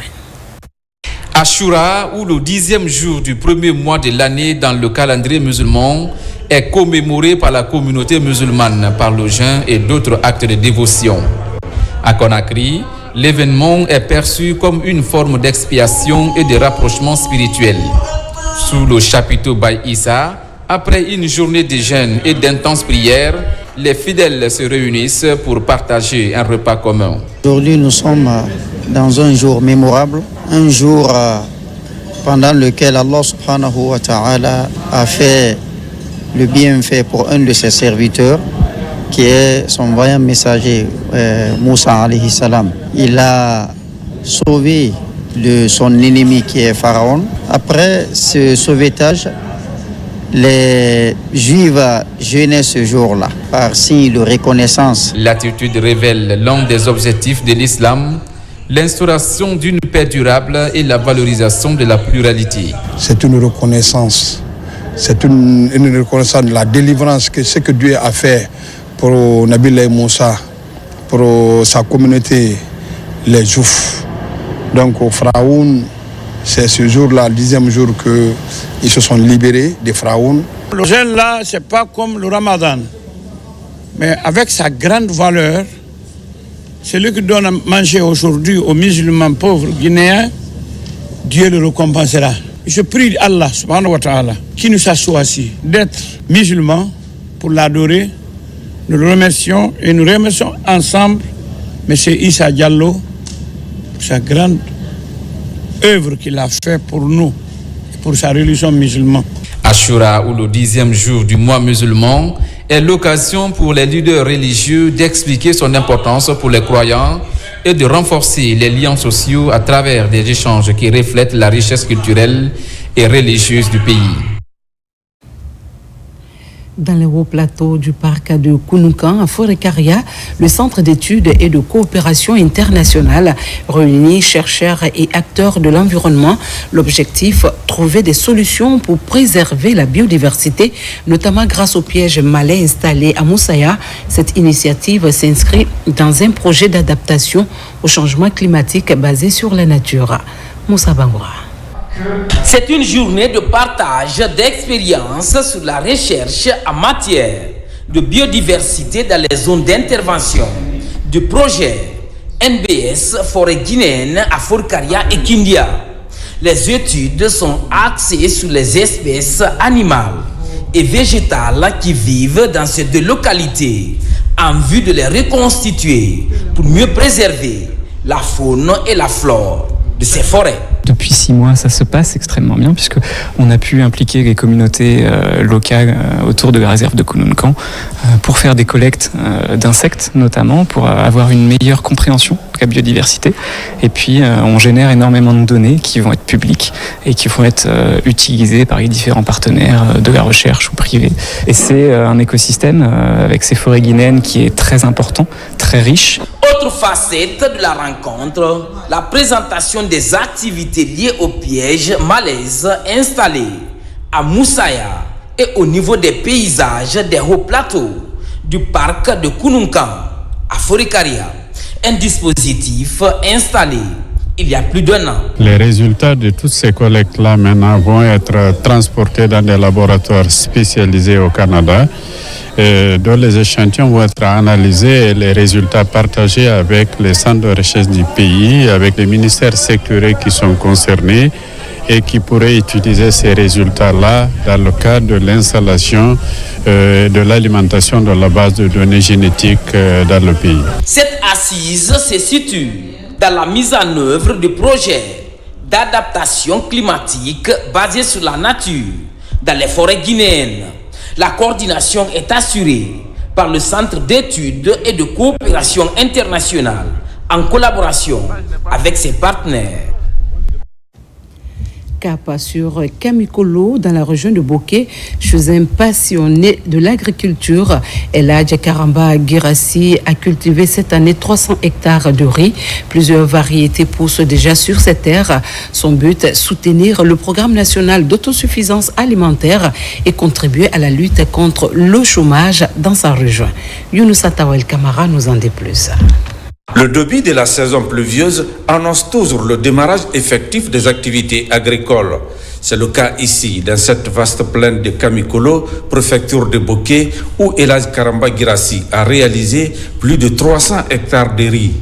Ashura, ou le 10e jour du premier mois de l'année dans le calendrier musulman, est commémoré par la communauté musulmane par le jeûne et d'autres actes de dévotion. À Conakry, l'événement est perçu comme une forme d'expiation et de rapprochement spirituel. Sous le chapiteau Baye Issa, après une journée de jeûne et d'intenses prières, les fidèles se réunissent pour partager un repas commun. Aujourd'hui, nous sommes dans un jour mémorable, un jour pendant lequel Allah subhanahu wa ta'ala a fait le bienfait pour un de ses serviteurs, qui est son vaillant messager, Moussa alayhi salam. Il a sauvé de son ennemi qui est Pharaon. Après ce sauvetage, les Juifs jeûnaient ce jour-là par signe de reconnaissance. L'attitude révèle l'un des objectifs de l'islam, l'instauration d'une paix durable et la valorisation de la pluralité. C'est une reconnaissance. C'est une reconnaissance de la délivrance, que ce que Dieu a fait pour Nabil Moussa, pour sa communauté, les Juifs. Donc au Pharaon, c'est ce jour-là, le 10e jour, qu'ils se sont libérés des Pharaons. Le jeûne là, c'est pas comme le Ramadan, mais avec sa grande valeur, celui qui donne à manger aujourd'hui aux musulmans pauvres guinéens, Dieu le récompensera. Je prie Allah subhanahu wa ta'ala qui nous a choisi d'être musulmans pour l'adorer. Nous le remercions et nous remercions ensemble M. Issa Diallo pour sa grande œuvre qu'il a fait pour nous, pour sa religion musulmane. Ashura, ou le 10e jour du mois musulman, est l'occasion pour les leaders religieux d'expliquer son importance pour les croyants et de renforcer les liens sociaux à travers des échanges qui reflètent la richesse culturelle et religieuse du pays. Dans les hauts plateaux du parc de Kounoukan, à Forêt-Caria, le Centre d'études et de coopération internationale réunit chercheurs et acteurs de l'environnement. L'objectif, trouver des solutions pour préserver la biodiversité, notamment grâce aux pièges malais installés à Moussaïa. Cette initiative s'inscrit dans un projet d'adaptation au changement climatique basé sur la nature. Moussa Bangoura. C'est une journée de partage d'expériences sur la recherche en matière de biodiversité dans les zones d'intervention du projet NBS Forêt guinéenne à Forêt-Caria et Kindia. Les études sont axées sur les espèces animales et végétales qui vivent dans ces deux localités en vue de les reconstituer pour mieux préserver la faune et la flore de ces forêts. Depuis 6 mois, ça se passe extrêmement bien puisqu'on a pu impliquer les communautés locales autour de la réserve de Kounoukan pour faire des collectes d'insectes notamment, pour avoir une meilleure compréhension de la biodiversité. Et puis on génère énormément de données qui vont être publiques et qui vont être utilisées par les différents partenaires de la recherche ou privés. Et c'est un écosystème avec ces forêts guinéennes qui est très important, très riche. Autre facette de la rencontre, la présentation des activités liées aux pièges malaises installés à Moussaïa et au niveau des paysages des hauts plateaux du parc de Kounoukan à Forêt-Caria. Un dispositif installé il y a plus d'1 an. Les résultats de toutes ces collectes-là maintenant vont être transportés dans des laboratoires spécialisés au Canada, dont les échantillons vont être analysés et les résultats partagés avec les centres de recherche du pays, avec les ministères sectoriels qui sont concernés et qui pourraient utiliser ces résultats-là dans le cadre de l'installation de l'alimentation de la base de données génétiques dans le pays. Cette assise se situe dans la mise en œuvre du projet d'adaptation climatique basé sur la nature dans les forêts guinéennes. La coordination est assurée par le Centre d'études et de coopération internationale en collaboration avec ses partenaires. Cap sur Kamikolo dans la région de Boké, chez un passionné de l'agriculture. Eladja Karamba Girassi a cultivé cette année 300 hectares de riz. Plusieurs variétés poussent déjà sur cette terre. Son but, soutenir le programme national d'autosuffisance alimentaire et contribuer à la lutte contre le chômage dans sa région. Younousa Tawel Kamara nous en dit plus. Le début de la saison pluvieuse annonce toujours le démarrage effectif des activités agricoles. C'est le cas ici, dans cette vaste plaine de Kamikolo, préfecture de Boké, où Eladja Karamba Girassi a réalisé plus de 300 hectares de riz.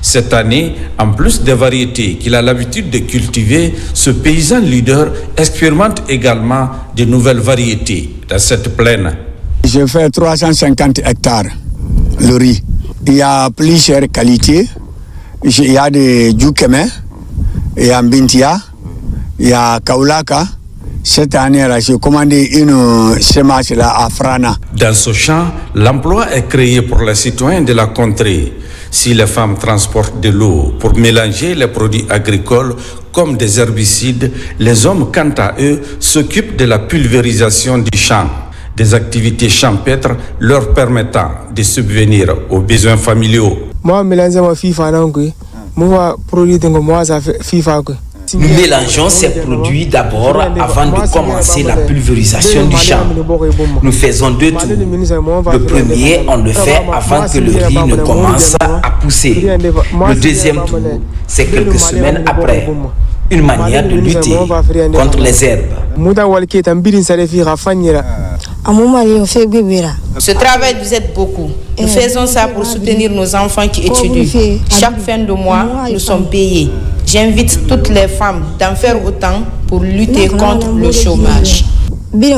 Cette année, en plus des variétés qu'il a l'habitude de cultiver, ce paysan leader expérimente également de nouvelles variétés dans cette plaine. J'ai fait 350 hectares de riz. Il y a plusieurs qualités. Il y a des Djoukeme, il y a Mbintia, il y a Kaulaka. Cette année, j'ai commandé une semence à Frana. Dans ce champ, l'emploi est créé pour les citoyens de la contrée. Si les femmes transportent de l'eau pour mélanger les produits agricoles comme des herbicides, les hommes, quant à eux, s'occupent de la pulvérisation du champ. Des activités champêtres leur permettant de subvenir aux besoins familiaux. Moi, mélanger ma FIFA, moi, produit de moi, ça fait FIFA. Nous mélangeons ces produits d'abord avant de commencer la pulvérisation du champ. Nous faisons 2 tours. Le premier, on le fait avant que le riz ne commence à pousser. Le deuxième tour, c'est quelques semaines après. Une manière de lutter contre les herbes. Ce travail nous aide beaucoup. Nous faisons ça pour soutenir nos enfants qui étudient. Chaque fin de mois, nous sommes payés. J'invite toutes les femmes d'en faire autant pour lutter contre le chômage. De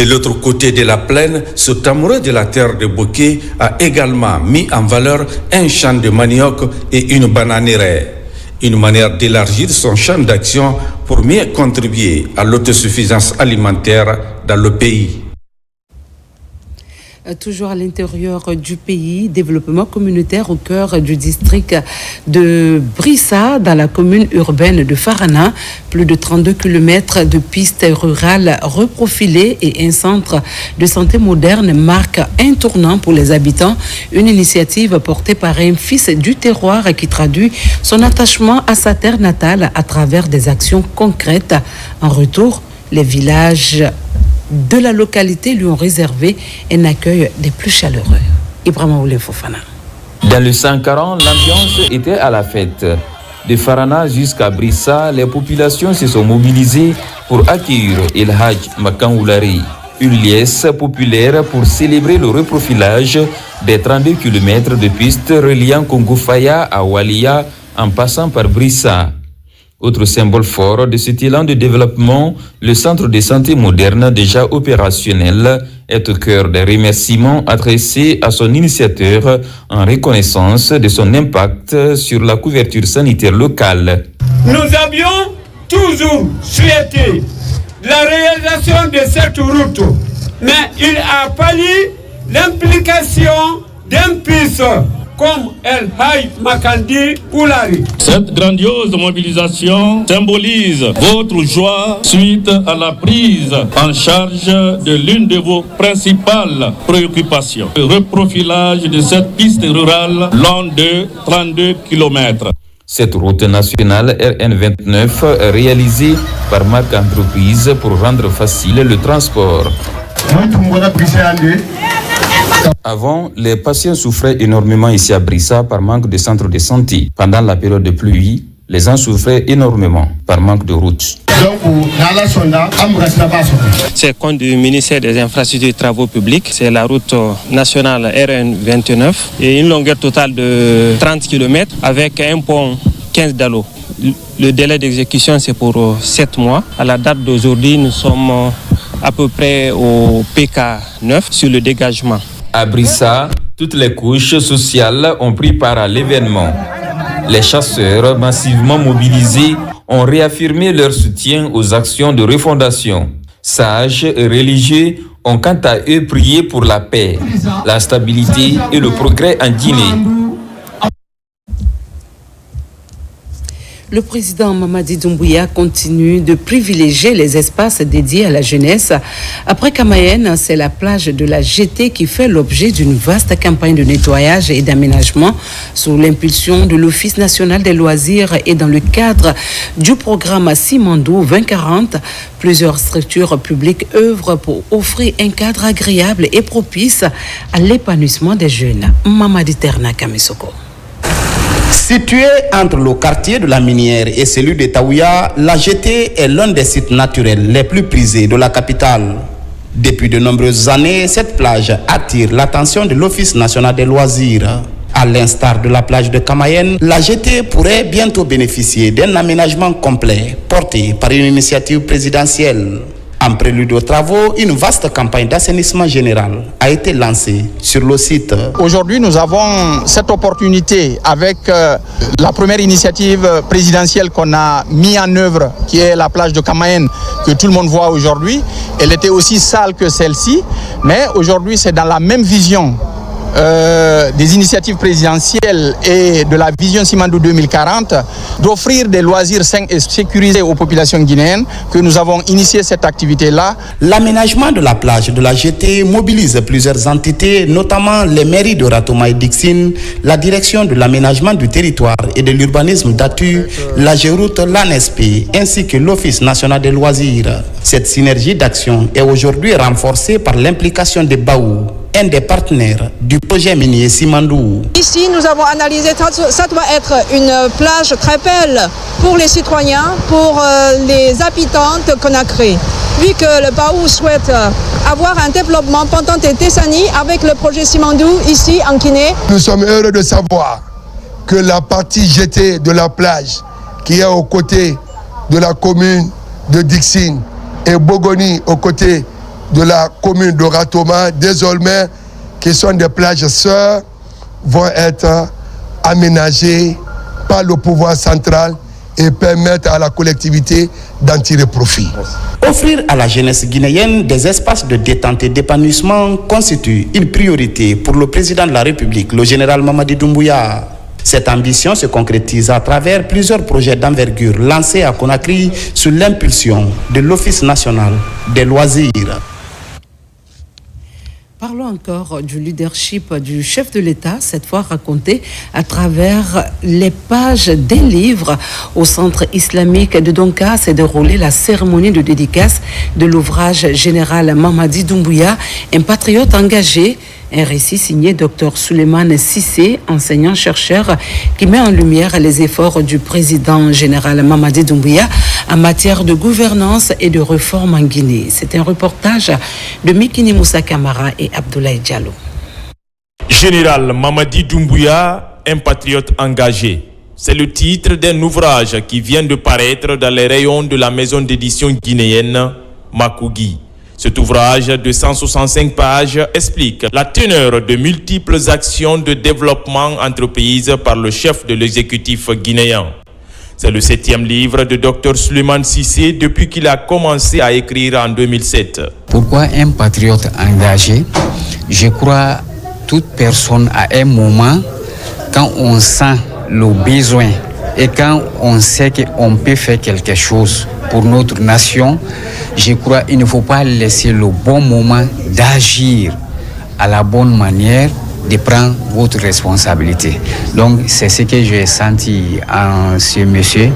l'autre côté de la plaine, ce amoureux de la terre de Boké a également mis en valeur un champ de manioc et une bananeraie. Une manière d'élargir son champ d'action pour mieux contribuer à l'autosuffisance alimentaire dans le pays. Toujours à l'intérieur du pays, développement communautaire au cœur du district de Brissa, dans la commune urbaine de Farana. Plus de 32 km de pistes rurales reprofilées et un centre de santé moderne marquent un tournant pour les habitants. Une initiative portée par un fils du terroir qui traduit son attachement à sa terre natale à travers des actions concrètes. En retour, les villages de la localité lui ont réservé un accueil des plus chaleureux. Ibrahima Oulé Fofana. Dans le 140, l'ambiance était à la fête. De Farana jusqu'à Brissa, les populations se sont mobilisées pour accueillir El Hadj Makan Oulari, une liesse populaire pour célébrer le reprofilage des 32 km de pistes reliant Congo-Faya à Walia en passant par Brissa. Autre symbole fort de cet élan de développement, le centre de santé moderne déjà opérationnel est au cœur des remerciements adressés à son initiateur en reconnaissance de son impact sur la couverture sanitaire locale. Nous avions toujours souhaité la réalisation de cette route, mais il a fallu l'implication d'un puisse comme El Hadj Makandi Oulari. Cette grandiose mobilisation symbolise votre joie suite à la prise en charge de l'une de vos principales préoccupations, le reprofilage de cette piste rurale longue de 32 km. Cette route nationale RN29 réalisée par Marc Entreprise pour rendre facile le transport. Avant, les patients souffraient énormément ici à Brissa par manque de centre de santé. Pendant la période de pluie, les gens souffraient énormément par manque de route. C'est compte du ministère des Infrastructures et Travaux Publics. C'est la route nationale RN29 et une longueur totale de 30 km avec un pont 15 dallo. Le délai d'exécution, c'est pour 7 mois. À la date d'aujourd'hui, nous sommes à peu près au PK9 sur le dégagement. À Brissa, toutes les couches sociales ont pris part à l'événement. Les chasseurs massivement mobilisés ont réaffirmé leur soutien aux actions de refondation. Sages et religieux ont quant à eux prié pour la paix, la stabilité et le progrès en Guinée. Le président Mamadi Doumbouya continue de privilégier les espaces dédiés à la jeunesse. Après Kamayenne, c'est la plage de la Jetée qui fait l'objet d'une vaste campagne de nettoyage et d'aménagement sous l'impulsion de l'Office national des loisirs et dans le cadre du programme Simandou 2040. Plusieurs structures publiques œuvrent pour offrir un cadre agréable et propice à l'épanouissement des jeunes. Mamadi Terna Kamisoko. Situé entre le quartier de la Minière et celui de Taouya, la Jetée est l'un des sites naturels les plus prisés de la capitale. Depuis de nombreuses années, cette plage attire l'attention de l'Office national des loisirs. À l'instar de la plage de Kamayenne, la Jetée pourrait bientôt bénéficier d'un aménagement complet porté par une initiative présidentielle. En prélude aux travaux, une vaste campagne d'assainissement général a été lancée sur le site. Aujourd'hui, nous avons cette opportunité avec la première initiative présidentielle qu'on a mis en œuvre, qui est la plage de Kamayenne, que tout le monde voit aujourd'hui. Elle était aussi sale que celle-ci, mais aujourd'hui, c'est dans la même vision des initiatives présidentielles et de la vision Simandou 2040 d'offrir des loisirs sains et sécurisés aux populations guinéennes que nous avons initié cette activité-là. L'aménagement de la plage de la Jetée mobilise plusieurs entités, notamment les mairies de Ratoma et Dixine, la direction de l'aménagement du territoire et de l'urbanisme d'Atu, la Géroute, l'ANSP, ainsi que l'Office national des loisirs. Cette synergie d'action est aujourd'hui renforcée par l'implication des Baou, un des partenaires du projet minier Simandou. Ici, nous avons analysé, ça doit être une plage très belle pour les citoyens, pour les habitantes qu'on a créées. Vu que le Baou souhaite avoir un développement pendant des décennies avec le projet Simandou ici en Guinée. Nous sommes heureux de savoir que la partie jetée de la plage qui est aux côtés de la commune de Dixine et Bogoni aux côtés de la commune de Ratoma, désormais, qui sont des plages sœurs, vont être aménagées par le pouvoir central et permettre à la collectivité d'en tirer profit. Offrir à la jeunesse guinéenne des espaces de détente et d'épanouissement constitue une priorité pour le président de la République, le général Mamadi Doumbouya. Cette ambition se concrétise à travers plusieurs projets d'envergure lancés à Conakry sous l'impulsion de l'Office national des loisirs. Parlons encore du leadership du chef de l'État, cette fois raconté à travers les pages d'un livre. Au centre islamique de Donka s'est déroulée la cérémonie de dédicace de l'ouvrage général Mamadi Doumbouya, un patriote engagé. Un récit signé Dr Souleymane Cissé, enseignant-chercheur, qui met en lumière les efforts du président général Mamadi Doumbouya en matière de gouvernance et de réforme en Guinée. C'est un reportage de Mikini Moussa Kamara et Abdoulaye Diallo. Général Mamadi Doumbouya, un patriote engagé. C'est le titre d'un ouvrage qui vient de paraître dans les rayons de la maison d'édition guinéenne Makougi. Cet ouvrage de 165 pages explique la teneur de multiples actions de développement entreprises par le chef de l'exécutif guinéen. C'est le 7e livre de Dr Souleymane Cissé depuis qu'il a commencé à écrire en 2007. Pourquoi un patriote engagé? Je crois toute personne à un moment, quand on sent le besoin et quand on sait qu'on peut faire quelque chose pour notre nation, je crois qu'il ne faut pas laisser le bon moment d'agir à la bonne manière, de prendre votre responsabilité. Donc c'est ce que j'ai senti en ce monsieur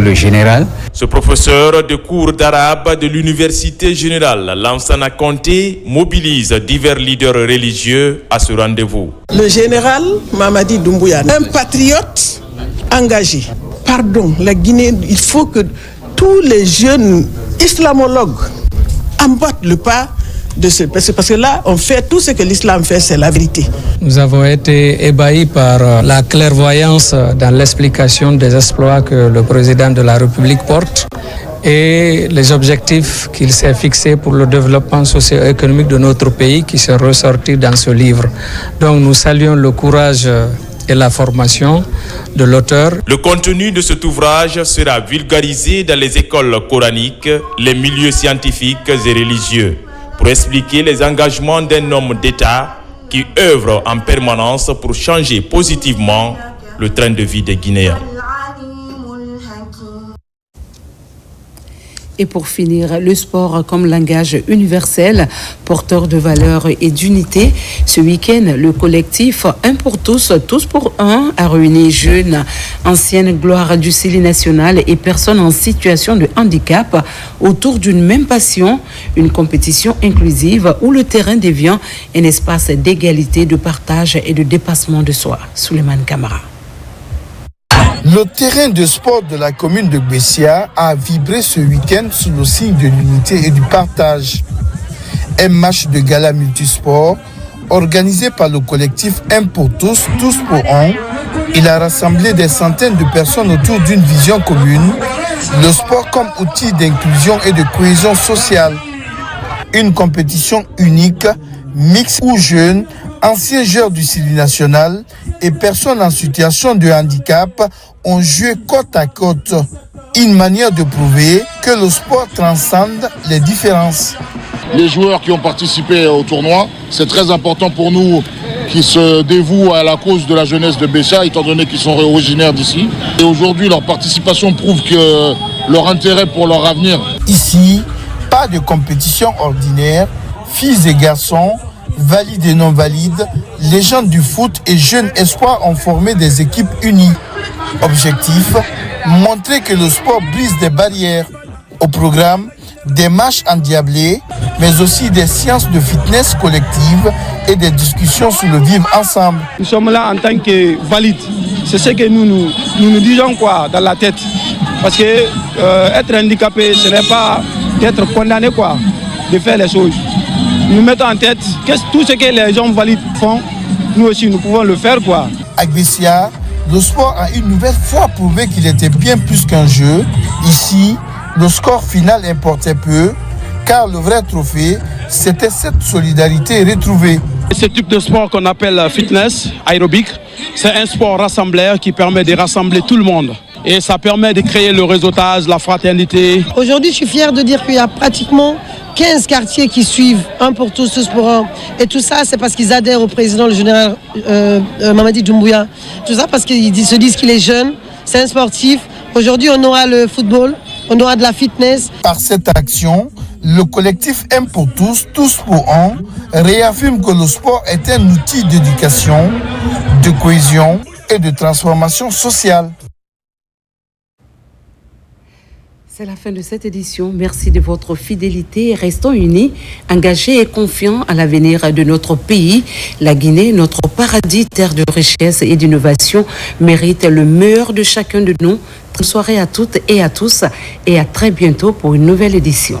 le général. Ce professeur de cours d'arabe de l'Université générale Lansana Conté mobilise divers leaders religieux à ce rendez-vous. Le général Mamadi Doumbouya, un patriote engagé. Pardon, la Guinée, il faut que tous les jeunes islamologues emboîtent le pas de ce parce que là, on fait tout ce que l'islam fait, c'est la vérité. Nous avons été ébahis par la clairvoyance dans l'explication des exploits que le président de la République porte et les objectifs qu'il s'est fixés pour le développement socio-économique de notre pays qui sont ressortis dans ce livre. Donc nous saluons le courage et la formation de l'auteur. Le contenu de cet ouvrage sera vulgarisé dans les écoles coraniques, les milieux scientifiques et religieux, pour expliquer les engagements d'un homme d'État qui œuvre en permanence pour changer positivement le train de vie des Guinéens. Et pour finir, le sport comme langage universel, porteur de valeurs et d'unité. Ce week-end, le collectif Un pour tous, tous pour un a réuni jeunes, anciennes gloires du CELI national et personnes en situation de handicap autour d'une même passion, une compétition inclusive où le terrain devient un espace d'égalité, de partage et de dépassement de soi. Souleymane Kamara. Le terrain de sport de la commune de Bessia a vibré ce week-end sous le signe de l'unité et du partage. Un match de gala multisport organisé par le collectif Un pour tous, tous pour un. Il a rassemblé des centaines de personnes autour d'une vision commune, le sport comme outil d'inclusion et de cohésion sociale. Une compétition unique, mixte ou jeune, anciens joueurs du CELI national et personnes en situation de handicap ont joué côte à côte. Une manière de prouver que le sport transcende les différences. Les joueurs qui ont participé au tournoi, c'est très important pour nous qui se dévouent à la cause de la jeunesse de Bessia, étant donné qu'ils sont originaires d'ici. Et aujourd'hui, leur participation prouve que leur intérêt pour leur avenir. Ici, pas de compétition ordinaire, filles et garçons, valides et non valides, légendes du foot et jeunes espoirs ont formé des équipes unies. Objectif, montrer que le sport brise des barrières. Au programme, des matchs endiablés, mais aussi des séances de fitness collective et des discussions sur le vivre ensemble. Nous sommes là en tant que valides. C'est ce que nous disons dans la tête. Parce que être handicapé, ce n'est pas d'être condamné de faire les choses. Nous mettons en tête que tout ce que les gens valides font, nous aussi nous pouvons le faire. À Bessia, le sport a une nouvelle fois prouvé qu'il était bien plus qu'un jeu. Ici, le score final importait peu, car le vrai trophée, c'était cette solidarité retrouvée. Ce type de sport qu'on appelle fitness, aérobique, c'est un sport rassembleur qui permet de rassembler tout le monde. et ça permet de créer le réseautage, la fraternité. Aujourd'hui, je suis fier de dire qu'il y a pratiquement 15 quartiers qui suivent, un pour tous pour un. Et tout ça, c'est parce qu'ils adhèrent au président, le général Mamadi Doumbouya. Tout ça parce qu'ils se disent qu'il est jeune, c'est un sportif. Aujourd'hui, on aura le football, on aura de la fitness. Par cette action, le collectif M pour tous, tous pour un, réaffirme que le sport est un outil d'éducation, de cohésion et de transformation sociale. C'est la fin de cette édition. Merci de votre fidélité. Restons unis, engagés et confiants à l'avenir de notre pays. La Guinée, notre paradis, terre de richesse et d'innovation, mérite le meilleur de chacun de nous. Bonne soirée à toutes et à tous et à très bientôt pour une nouvelle édition.